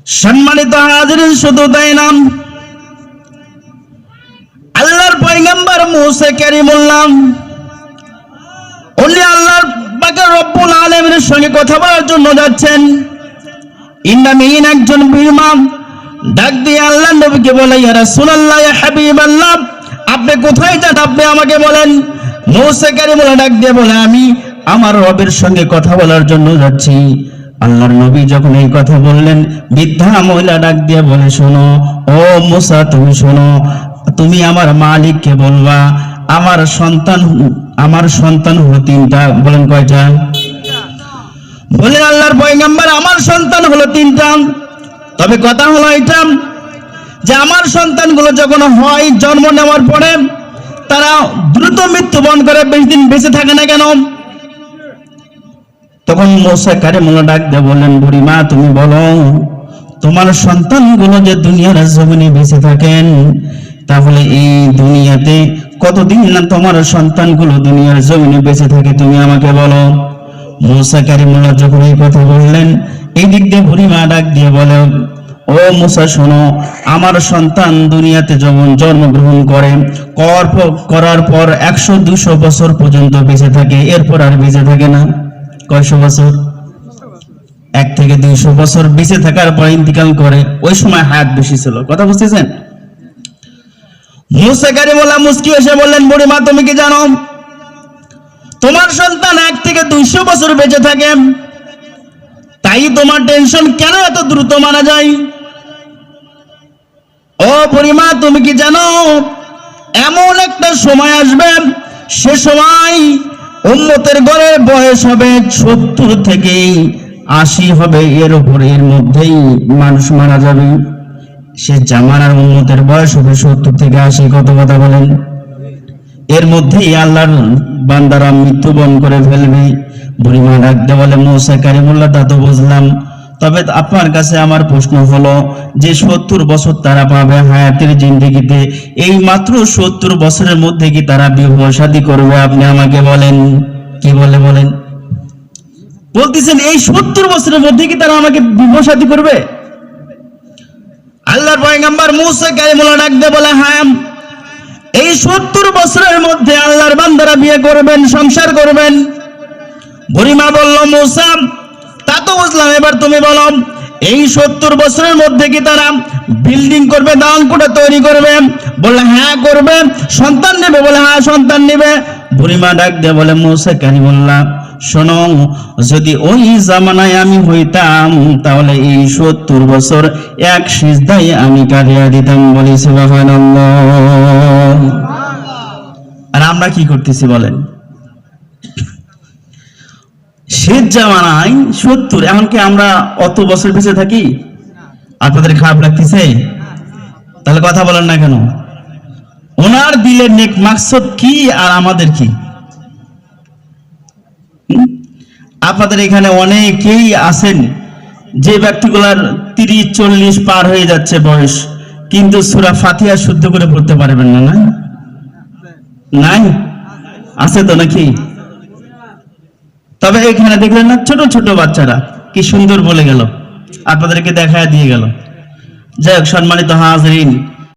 সম্মানিত হাজিরিন, শুধু তাই না, আল্লাহর পয়গম্বর মুসা কালিমুল্লাহ উনি আল্লাহর পাক রব্বুল আলামিনের সঙ্গে কথা বলার জন্য যাচ্ছেন। ইন্নামিন একজন বিমান ডাক দিয়ে আল্লাহর নবীকে বলে, ইয়া রাসূলুল্লাহ, ইয়া হাবিবাল্লাহ, আপনি কোথায় যান, আপনি আমাকে বলেন। মুসা কালিমুল্লাহ ডাক দিয়ে বলে, আমি আমার রবের সঙ্গে কথা বলার জন্য যাচ্ছি। আল্লাহর নবী যখন এই কথা বললেন, বৃদ্ধা মহিলা ডাক দিয়ে বলে, শোনো ও মুসা, তুমি শোনো, তুমি আমার মালিককে বলবা আমার সন্তান হলো তিনটা। বলেন কয়টা? বলেন আল্লাহর পয়গম্বর, আমার সন্তান হলো তিনটা। তবে কথা হলো এটা যে আমার সন্তানগুলো যখন হয়, জন্ম নেওয়ার পরে তারা দ্রুত মৃত্যুবরণ করে, বেশি দিন বেঁচে থাকে না কেন? তখন মুসা কালিমুল্লাহ ডাক দিয়ে বললেন, বুড়িমা তুমি বলো, তোমার সন্তানগুলো যে দুনিয়ার জমিনে বেঁচে থাকেন, তাহলে এই দুনিয়াতে কতদিন না তোমার সন্তানগুলো দুনিয়ার জমিনে বেঁচে থাকে, তুমি আমাকে বলো। মুসা কালিমুল্লাহ যখন এই কথা বললেন, এই দিক দিয়ে বুড়িমা ডাক দিয়ে বলে, ও মুসা শোনো, আমার সন্তান দুনিয়াতে যখন জন্মগ্রহণ করার পর 100-200 বছর পর্যন্ত বেঁচে থাকে, এরপর আর বেঁচে থাকে না। কয়শো বছর? 1 থেকে 200 বছর বেঁচে থাকার পর ইন্তিকাল করে। ওই সময় হায়াত বেশি ছিল। কথা বুঝতেছেন? মুসা কালিমুল্লাহ মুস্কি এসে বললেন, বুড়িমা তুমি কি জানো তোমার সন্তান 1 থেকে 200 বছর বেঁচে থাকে, তাই তোমার টেনশন কেন এত দ্রুত মারা যায়? ও বুড়িমা তুমি কি জানো এমন একটা সময় আসবে, সে সময় উম্মতের গড়ের বয়স হবে 70 থেকে 80 হবে, এর মধ্যেই মানুষ মারা যাবে। সে জামানার উম্মতের বয়স হবে 70 থেকে 80। কত কথা বলেন? এর মধ্যেই আল্লাহর বান্দারা মৃত্যুবরণ করে ফেলবে। বুড়িমা ডাকতে বলে, মুসা কালিমুল্লাহ তা তো বুঝলাম, তবে আপনার কাছে আমার প্রশ্ন হলো যে 70 বছর তারা পাবে হায়াতের জিন্দেগিতে, এই মাত্র 70 বছরের মধ্যে কি তারা বিবাহ শাদী করবে? আপনি আমাকে বলেন। কি বলেন? বলতেছেন এই 70 বছরের মধ্যে কি তারা আমাকে বিবাহ শাদী করবে? আল্লাহর পয়গম্বর মুসা কালিমুল্লাহ ডাক দিয়ে বলে, হ্যাঁ, এই 70 বছরের মধ্যে আল্লাহর বান্দারা বিয়ে করবেন, সংসার করবেন। বুড়িমা বলল, মুসা তা তো বুঝলাম, এবার তুমি বলো এই 70 বছরের মধ্যে কি তারা বিল্ডিং করবে, দালানকোঠা তৈরি করবে? বলে হ্যাঁ করবে। সন্তান নেবে? বলে হ্যাঁ সন্তান নেবে। বুড়িমা ডাক দিয়ে বলে, মুসা কালিমুল্লাহ শোনো, যদি ওই জামানায় আমি হইতাম, তাহলে এই 70 বছর এক সিজদায় আমি কাটিয়ে দিতাম। বলি সুবহানাল্লাহ। আর আমরা কি করতেছি বলেন? শেষ জামানায় 70, এমনকি আমরা অত বছর বেঁচে থাকি। আপনাদের খারাপ লাগতেছে? তাহলে কথা বলেন না কেন? ওনার দিলের নেক মাকসদ কি আর আমাদের কি? আপনাদের এখানে অনেকেই আছেন যে ব্যক্তিগুলার 30-40 পার হয়ে যাচ্ছে বয়স, কিন্তু সূরা ফাতিহা শুদ্ধ করে পড়তে পারবেন না। না নাই? আছে তো নাকি? তবে এখানে দেখলেন না, ছোট ছোট বাচ্চারা কি সুন্দর বলে গেল, আপনাদেরকে দেখায় দিয়ে গেল। যাই হোক, সম্মানিত হাজিরিন,